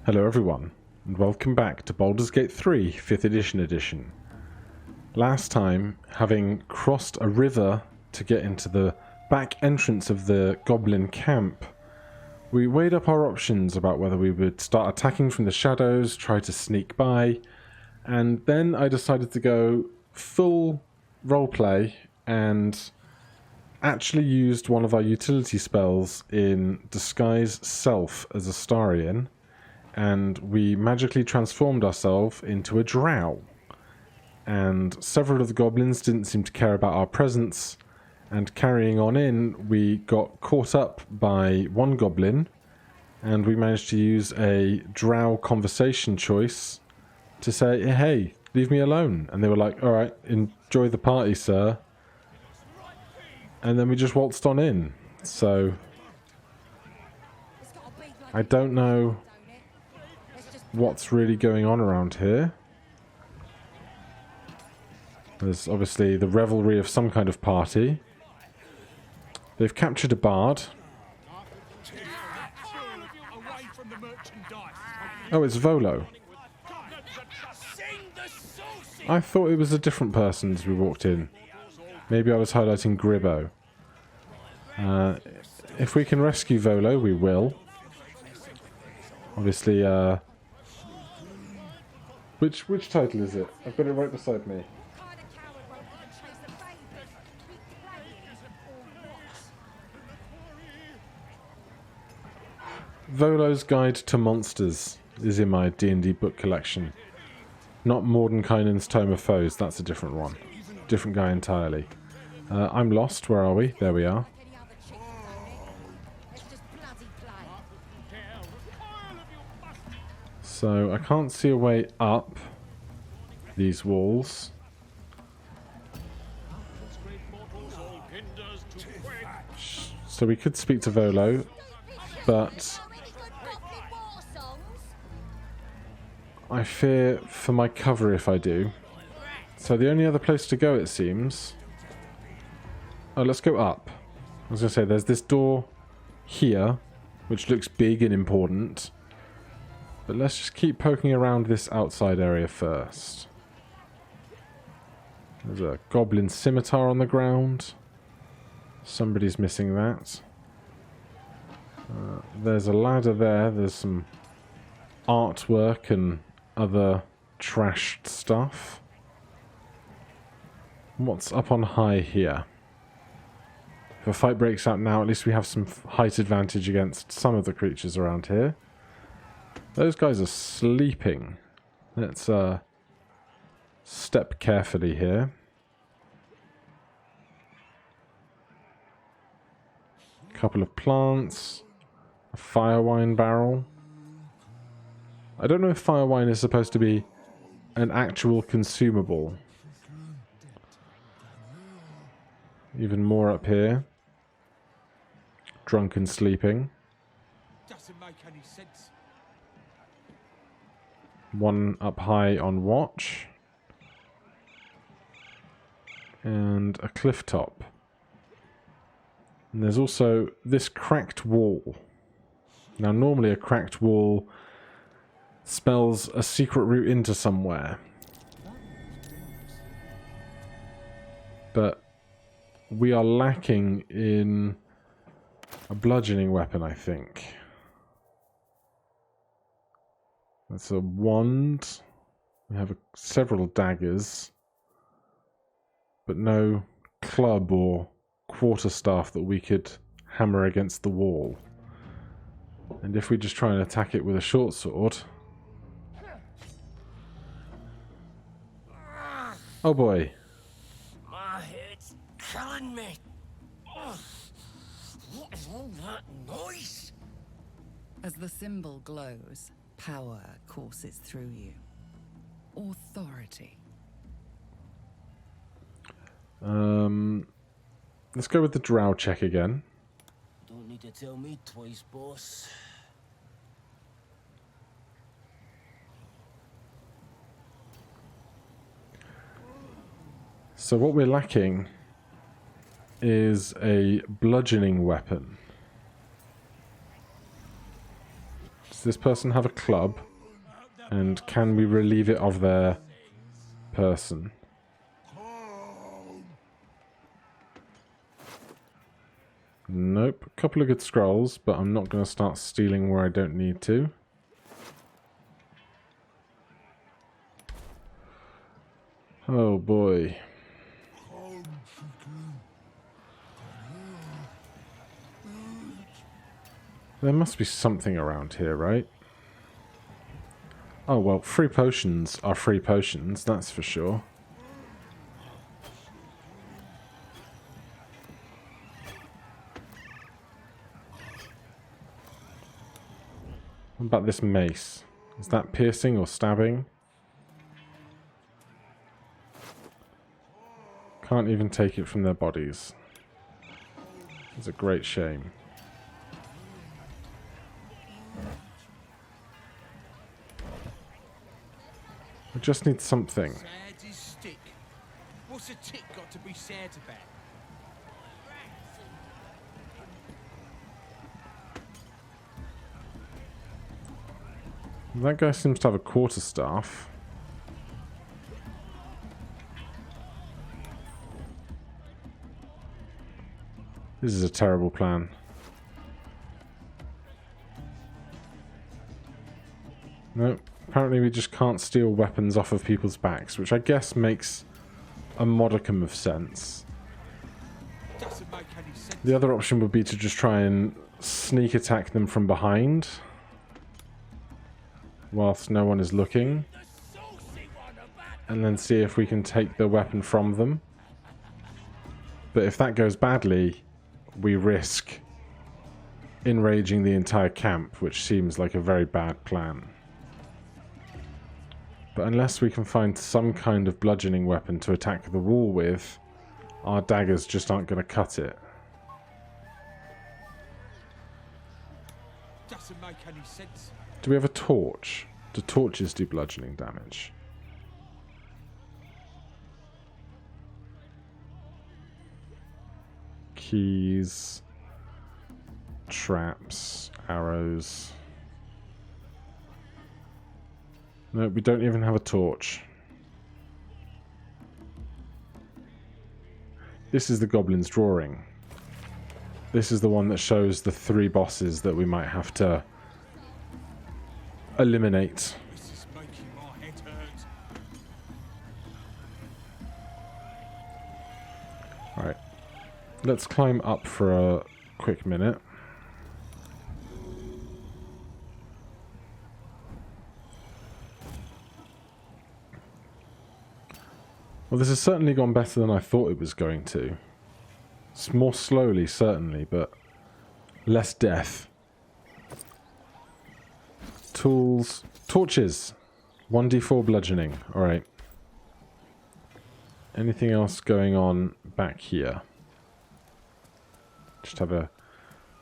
Hello everyone, and welcome back to Baldur's Gate 3 5th edition. Last time, having crossed a river to get into the back entrance of the goblin camp, we weighed up our options about whether we would start attacking from the shadows, try to sneak by, and then I decided to go full roleplay and actually used one of our utility spells in Disguise Self as Astarion, and we magically transformed ourselves into a drow. And several of the goblins didn't seem to care about our presence, and carrying on in, we got caught up by one goblin, and we managed to use a drow conversation choice to say, hey, leave me alone. And they were like, alright, enjoy the party, sir. And then we just waltzed on in. So I don't know what's really going on around here. There's obviously the revelry of some kind of party. They've captured a bard. Oh, it's Volo. I thought it was a different person as we walked in. Maybe I was highlighting Gribbo. If we can rescue Volo, we will. Obviously, Which title is it? I've got it right beside me. Volo's Guide to Monsters is in my D&D book collection. Not Mordenkainen's Tome of Foes, that's a different one. Different guy entirely. I'm lost, where are we? There we are. So I can't see a way up these walls. So we could speak to Volo, but I fear for my cover if I do. So the only other place to go, it seems... Oh, let's go up. I was going to say, there's this door here, which looks big and important. But let's just keep poking around this outside area first. There's a goblin scimitar on the ground. Somebody's missing that. There's a ladder there. There's some artwork and other trashed stuff. What's up on high here? If a fight breaks out now, at least we have some height advantage against some of the creatures around here. Those guys are sleeping. Let's step carefully here. A couple of plants. A fire wine barrel. I don't know if fire wine is supposed to be an actual consumable. Even more up here. Drunk and sleeping. Doesn't make any sense. One up high on watch. And a cliff top. And there's also this cracked wall. Now normally a cracked wall spells a secret route into somewhere. But we are lacking in a bludgeoning weapon, I think. That's a wand. We have several daggers, but no club or quarterstaff that we could hammer against the wall. And if we just try and attack it with a short sword... Oh boy. My head's killing me. What is all that noise? As the symbol glows, power courses through you. Authority. Let's go with the drow check again. Don't need to tell me twice, boss. So what we're lacking is a bludgeoning weapon. Does this person have a club? And can we relieve it of their person? Nope. A couple of good scrolls, but I'm not going to start stealing where I don't need to. Oh boy. There must be something around here, right? Oh well, free potions are free potions, that's for sure. What about this mace? Is that piercing or stabbing? Can't even take it from their bodies. It's a great shame. I just need something. Sad is stick. What's a tick got to be sad about? That guy seems to have a quarterstaff. This is a terrible plan. No, apparently we just can't steal weapons off of people's backs, which I guess makes a modicum of sense. Doesn't make any sense. The other option would be to just try and sneak attack them from behind whilst no one is looking, and then see if we can take the weapon from them. But if that goes badly, we risk enraging the entire camp, which seems like a very bad plan. But unless we can find some kind of bludgeoning weapon to attack the wall with, our daggers just aren't going to cut it. Doesn't make any sense. Do we have a torch? Do torches do bludgeoning damage? Keys, traps, arrows. No, we don't even have a torch. This is the goblin's drawing. This is the one that shows the 3 bosses that we might have to eliminate. This is making my head hurt. Alright. Let's climb up for a quick minute. Well, this has certainly gone better than I thought it was going to. It's more slowly, certainly, but less death. Tools. Torches. 1d4 bludgeoning. Alright. Anything else going on back here? Just have a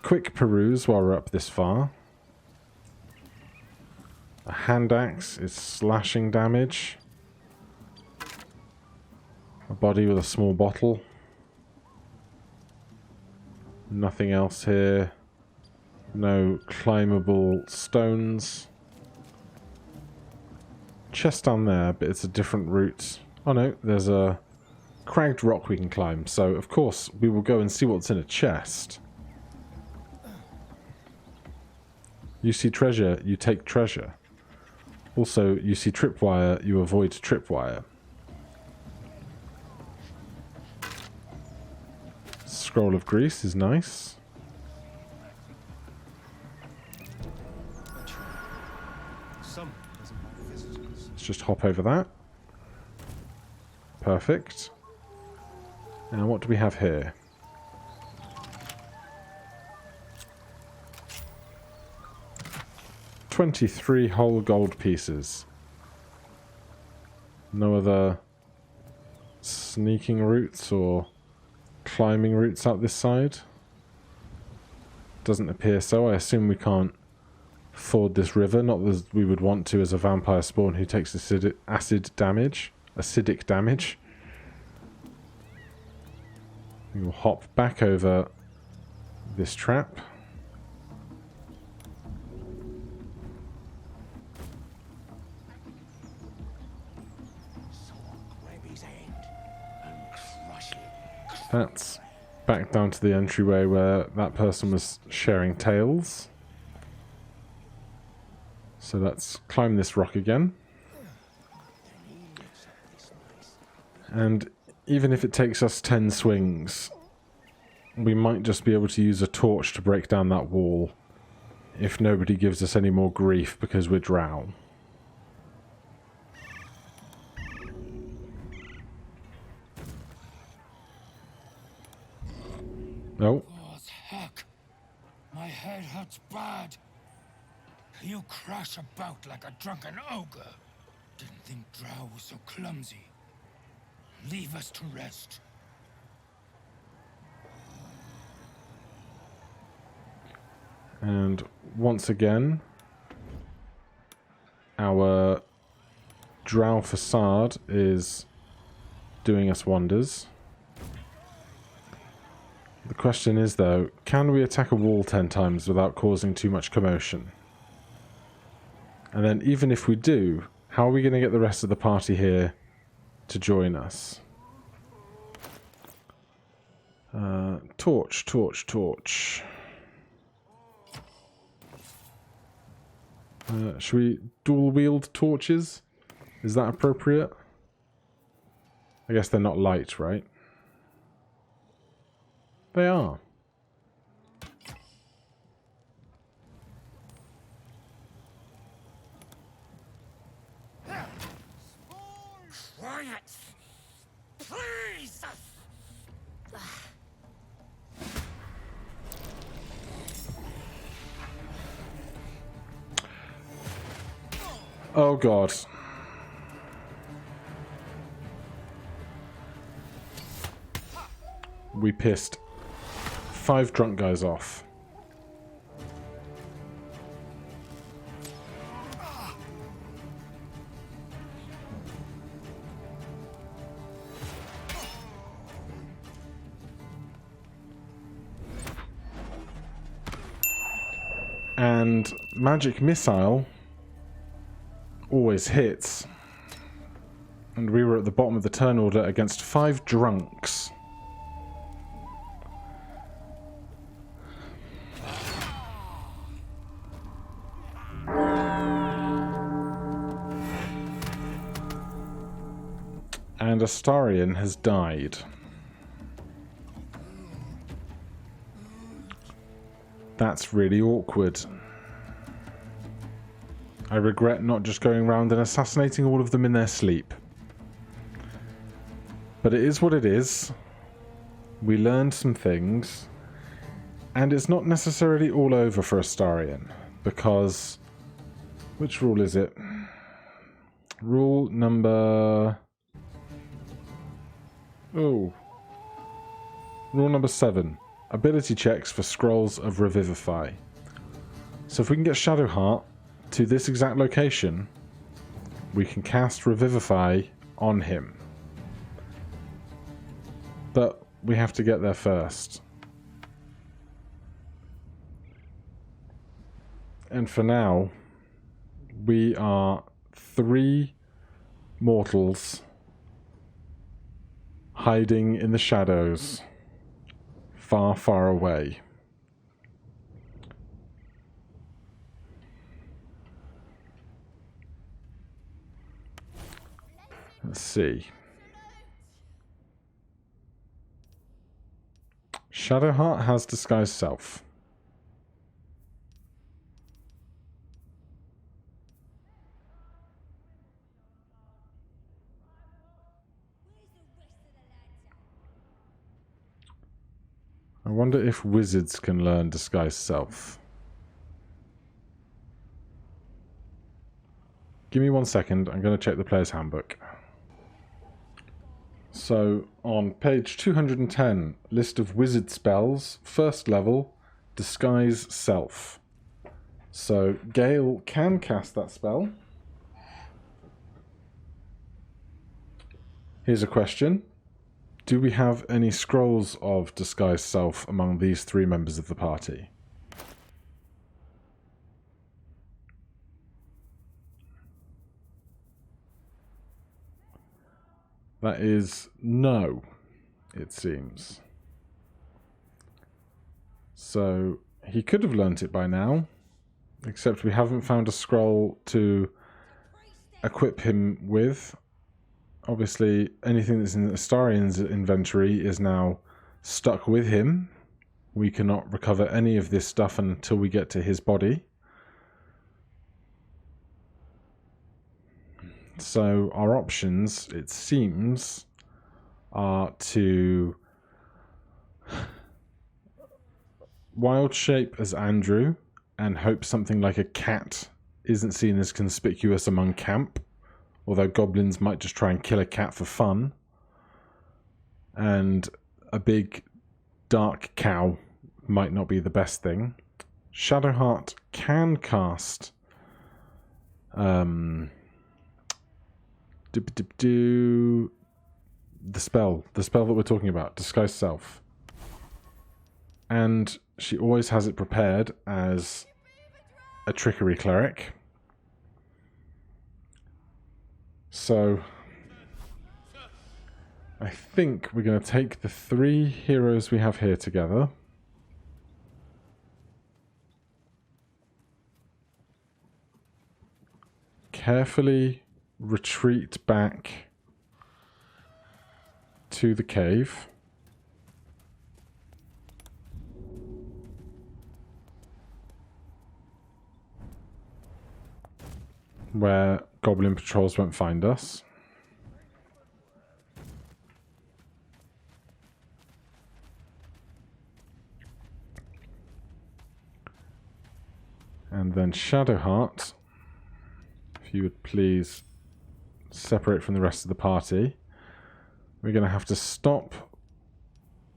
quick peruse while we're up this far. A hand axe is slashing damage. A body with a small bottle. Nothing else here. No climbable stones. Chest down there, but it's a different route. Oh no, there's a cragged rock we can climb, so of course we will go and see what's in a chest. You see treasure, you take treasure. Also, you see tripwire, you avoid tripwire. Scroll of Grease is nice. Let's just hop over that. Perfect. And what do we have here? $23 whole gold pieces. No other sneaking routes or climbing routes out this side? Doesn't appear so. I assume we can't ford this river, not as we would want to as a vampire spawn who takes acid damage. Acidic damage. We will hop back over this trap. That's back down to the entryway where that person was sharing tales. So let's climb this rock again. And even if it takes us 10 swings, we might just be able to use a torch to break down that wall if nobody gives us any more grief because we're drow. Oh. Oh, heck. My head hurts bad. You crash about like a drunken ogre. Didn't think Drow was so clumsy. Leave us to rest. And once again, our drow facade is doing us wonders. The question is, though, can we attack a wall 10 times without causing too much commotion? And then even if we do, how are we going to get the rest of the party here to join us? Torch, torch, torch. Should we dual-wield torches? Is that appropriate? I guess they're not light, right? They are. Quiet! Please! Oh god. We pissed 5 drunk guys off. And magic missile always hits. And we were at the bottom of the turn order against 5 drunks. And Astarion has died. That's really awkward. I regret not just going around and assassinating all of them in their sleep. But it is what it is. We learned some things. And it's not necessarily all over for Astarion. Because... which rule is it? Rule number... oh. Rule number 7. Ability checks for Scrolls of Revivify. So if we can get Shadowheart to this exact location, we can cast Revivify on him. But we have to get there first. And for now, we are 3 mortals hiding in the shadows, far, far away. Let's see. Shadowheart has Disguise Self. I wonder if wizards can learn Disguise Self. Give me 1 second, I'm going to check the player's handbook. So, on page 210, list of wizard spells, first level, Disguise Self. So, Gale can cast that spell. Here's a question. Do we have any scrolls of Disguise Self among these 3 members of the party? That is no. it seems. So he could have learnt it by now, except we haven't found a scroll to equip him with. Obviously, anything that's in Astarian's inventory is now stuck with him. We cannot recover any of this stuff until we get to his body. So our options, it seems, are to wild shape as Andrew and hope something like a cat isn't seen as conspicuous among camp, although goblins might just try and kill a cat for fun. And a big dark cow might not be the best thing. Shadowheart can cast the spell that we're talking about, Disguise Self. And she always has it prepared as a trickery cleric. So I think we're going to take the 3 heroes we have here together. Carefully retreat back to the cave. Where goblin patrols won't find us. And then Shadowheart, if you would please separate from the rest of the party. We're going to have to stop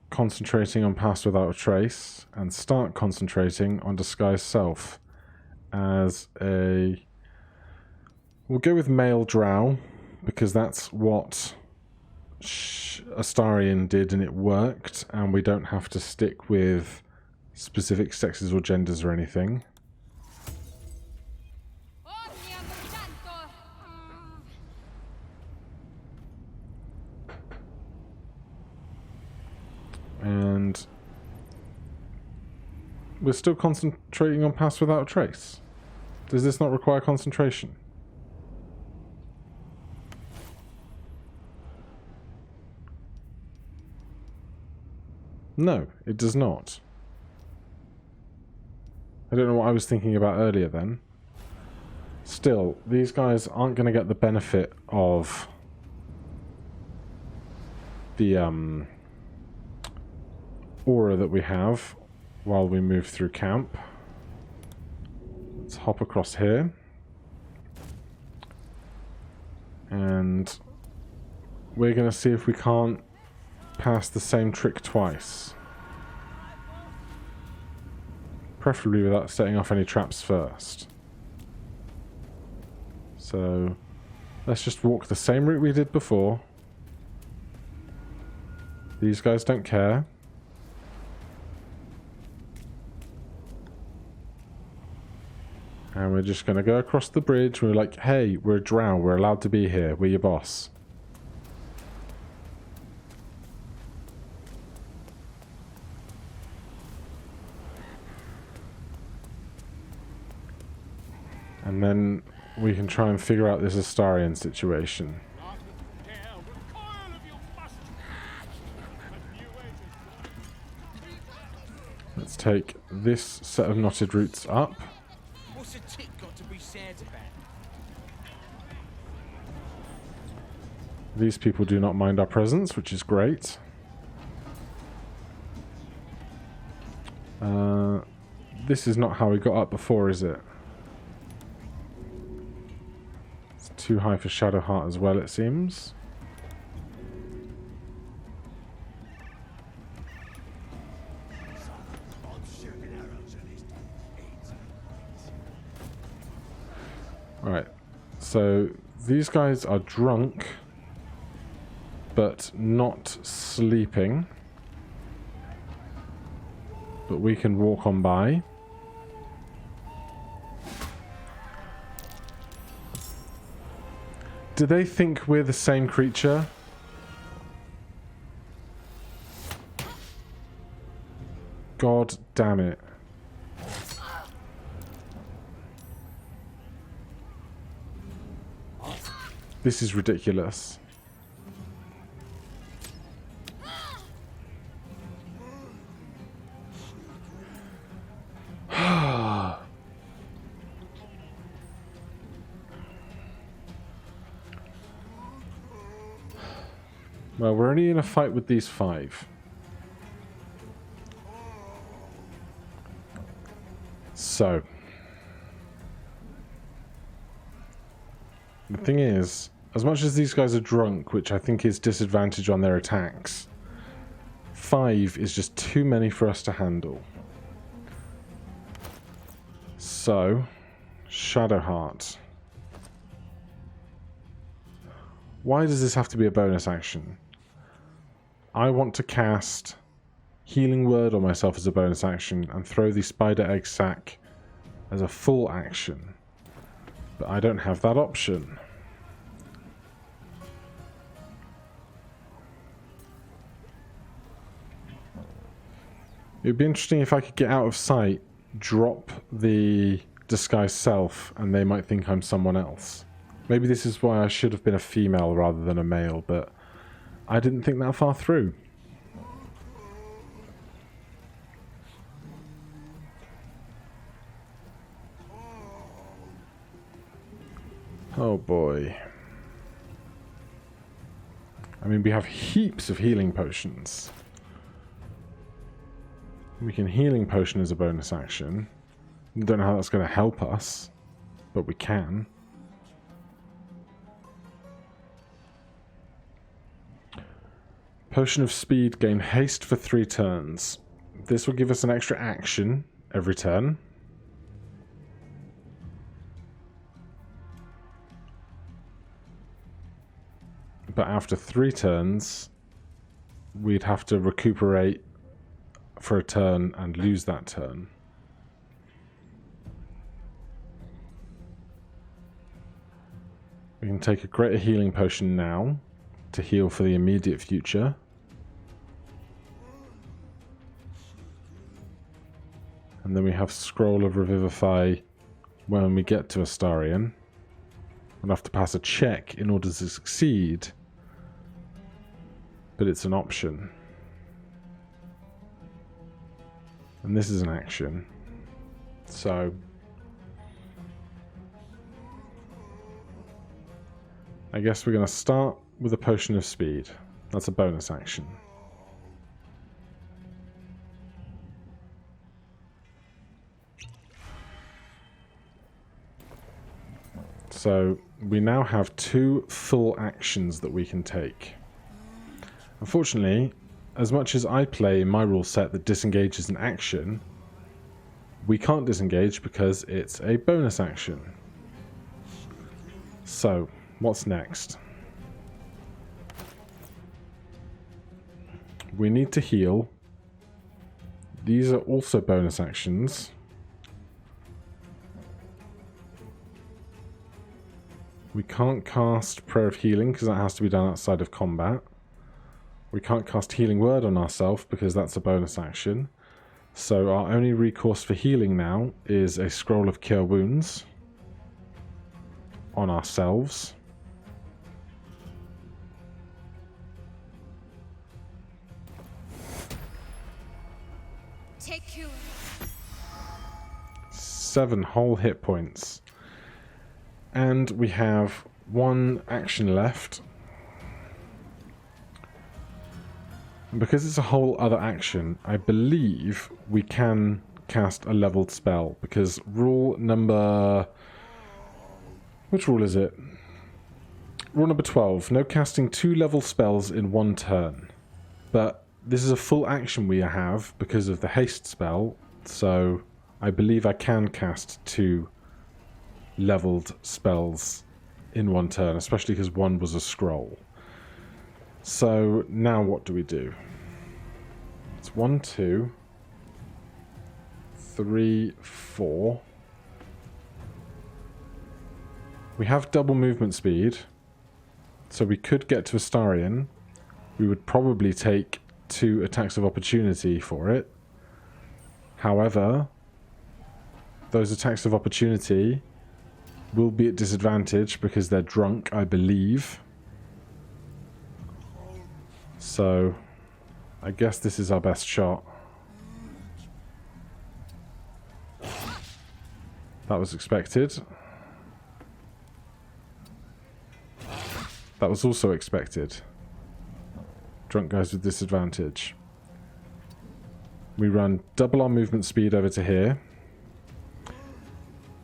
concentrating on Pass Without a Trace and start concentrating on Disguise Self as a... We'll go with male drow, because that's what Astarian did and it worked, and we don't have to stick with specific sexes or genders or anything. And we're still concentrating on Pass Without a Trace. Does this not require concentration? No, it does not. I don't know what I was thinking about earlier then. Still, these guys aren't going to get the benefit of the aura that we have while we move through camp. Let's hop across here. And we're going to see if we can't pass the same trick twice. Preferably without setting off any traps first. So let's just walk the same route we did before. These guys don't care. And we're just going to go across the bridge. We're like, hey, we're a drow. We're allowed to be here. We're your boss. And then we can try and figure out this Astarian situation. Let's take this set of knotted roots up. What's a tick got to be sad about? These people do not mind our presence, which is great. This is not how we got up before, is it? It's too high for Shadowheart as well, it seems. Alright, so these guys are drunk, but not sleeping. But we can walk on by. Do they think we're the same creature? God damn it. This is ridiculous. Well, we're only in a fight with these 5. So, the thing is, as much as these guys are drunk, which I think is disadvantage on their attacks, 5 is just too many for us to handle. So, Shadowheart. Why does this have to be a bonus action? I want to cast Healing Word on myself as a bonus action and throw the Spider Egg Sack as a full action. But I don't have that option. It would be interesting if I could get out of sight, drop the Disguise Self, and they might think I'm someone else. Maybe this is why I should have been a female rather than a male, but I didn't think that far through. Oh boy. I mean, we have heaps of healing potions. We can Healing Potion as a bonus action. Don't know how that's going to help us, but we can. Potion of Speed, gain haste for 3 turns. This will give us an extra action every turn. But after 3 turns, we'd have to recuperate for a turn and lose that turn. We can take a Greater Healing Potion now to heal for the immediate future. And then we have Scroll of Revivify when we get to Astarion. We'll have to pass a check in order to succeed, but it's an option. And this is an action. So I guess we're going to start with a Potion of Speed. That's a bonus action. So we now have 2 full actions that we can take. Unfortunately, as much as I play my rule set that disengage is an action, we can't disengage because it's a bonus action. So, what's next? We need to heal. These are also bonus actions. We can't cast Prayer of Healing because that has to be done outside of combat. We can't cast Healing Word on ourselves because that's a bonus action. So our only recourse for healing now is a Scroll of Cure Wounds on ourselves. Take cure. 7 whole hit points. And we have 1 action left. And because it's a whole other action, I believe we can cast a leveled spell. Because rule number... which rule is it? Rule number 12. No casting 2 level spells in 1 turn. But this is a full action we have because of the haste spell. So I believe I can cast 2 leveled spells in 1 turn, especially because 1 was a scroll. So now what do we do? It's 1, 2, 3, 4. We have double movement speed, so we could get to Astarion. We would probably take 2 attacks of opportunity for it. However, those attacks of opportunity will be at disadvantage because they're drunk, I believe. So, I guess this is our best shot. That was expected. That was also expected. Drunk guys with disadvantage. We run double our movement speed over to here.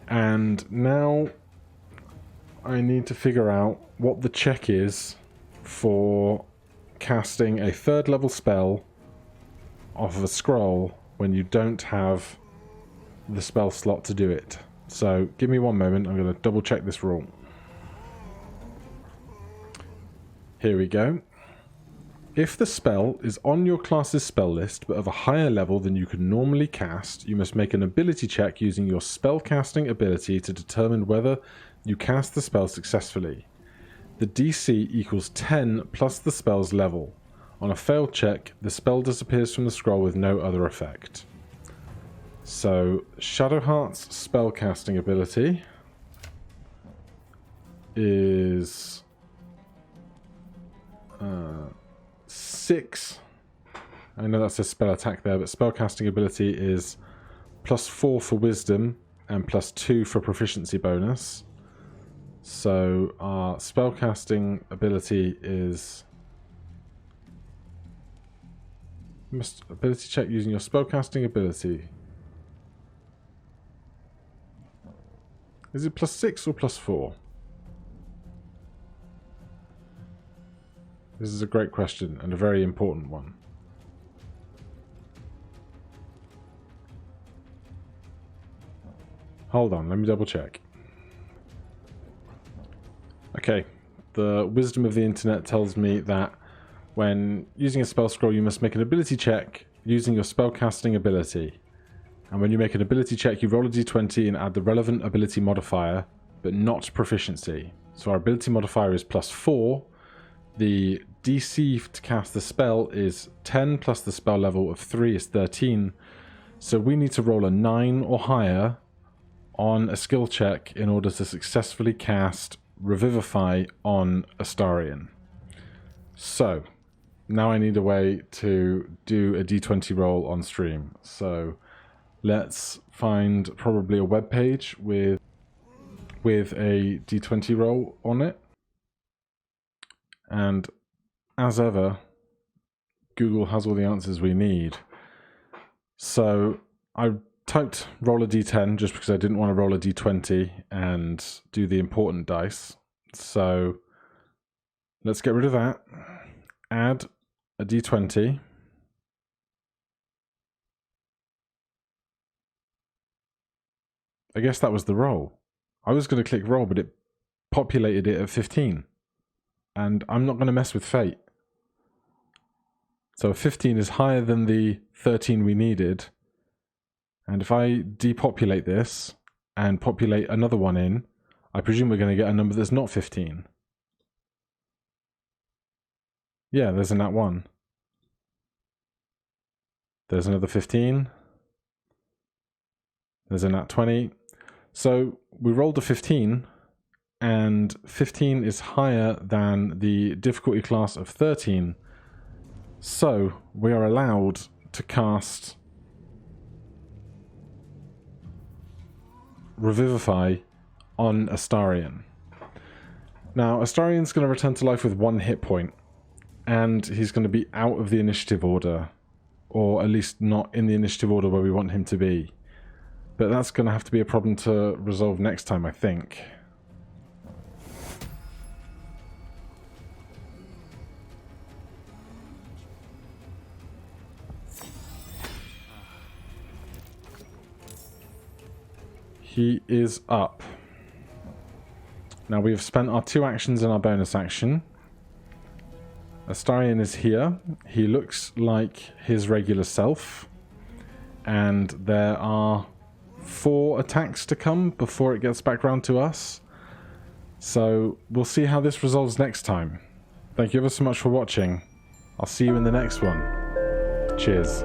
And now I need to figure out what the check is for casting a third level spell off of a scroll when you don't have the spell slot to do it. So give me one moment, I'm going to double check this rule. Here we go. If the spell is on your class's spell list but of a higher level than you can normally cast, you must make an ability check using your spellcasting ability to determine whether you cast the spell successfully. The DC equals 10 plus the spell's level. On a failed check, the spell disappears from the scroll with no other effect. So, Shadowheart's spellcasting ability is 6. I know that says spell attack there, but spellcasting ability is +4 for wisdom and +2 for proficiency bonus. So our spellcasting ability is ability check using your spellcasting ability. Is it +6 or +4? This is a great question and a very important one. Hold on, let me double check. Okay, the wisdom of the internet tells me that when using a spell scroll you must make an ability check using your spellcasting ability. And when you make an ability check, you roll a d20 and add the relevant ability modifier, but not proficiency. So our ability modifier is +4. The DC to cast the spell is 10 plus the spell level of 3 is 13. So we need to roll a 9 or higher on a skill check in order to successfully cast Revivify on Astarion. So now I need a way to do a d20 roll on stream. So let's find probably a web page with a d20 roll on it. And as ever, Google has all the answers we need. So I typed roll a d10 just because I didn't want to roll a d20 and do the important dice. So let's get rid of that. Add a d20. I guess that was the roll. I was going to click roll, but it populated it at 15. And I'm not going to mess with fate. So 15 is higher than the 13 we needed. And if I depopulate this and populate another one in, I presume we're going to get a number that's not 15. Yeah, there's a nat 1. There's another 15. There's a nat 20. So we rolled a 15, and 15 is higher than the difficulty class of 13. So we are allowed to cast Revivify on Astarion. Now, Astarion's going to return to life with 1 hit point, and he's going to be out of the initiative order, or at least not in the initiative order where we want him to be. But that's going to have to be a problem to resolve next time, I think. He is up. Now we have spent our 2 actions in our bonus action. Astarion is here. He looks like his regular self. And there are 4 attacks to come before it gets back round to us. So we'll see how this resolves next time. Thank you ever so much for watching. I'll see you in the next one. Cheers.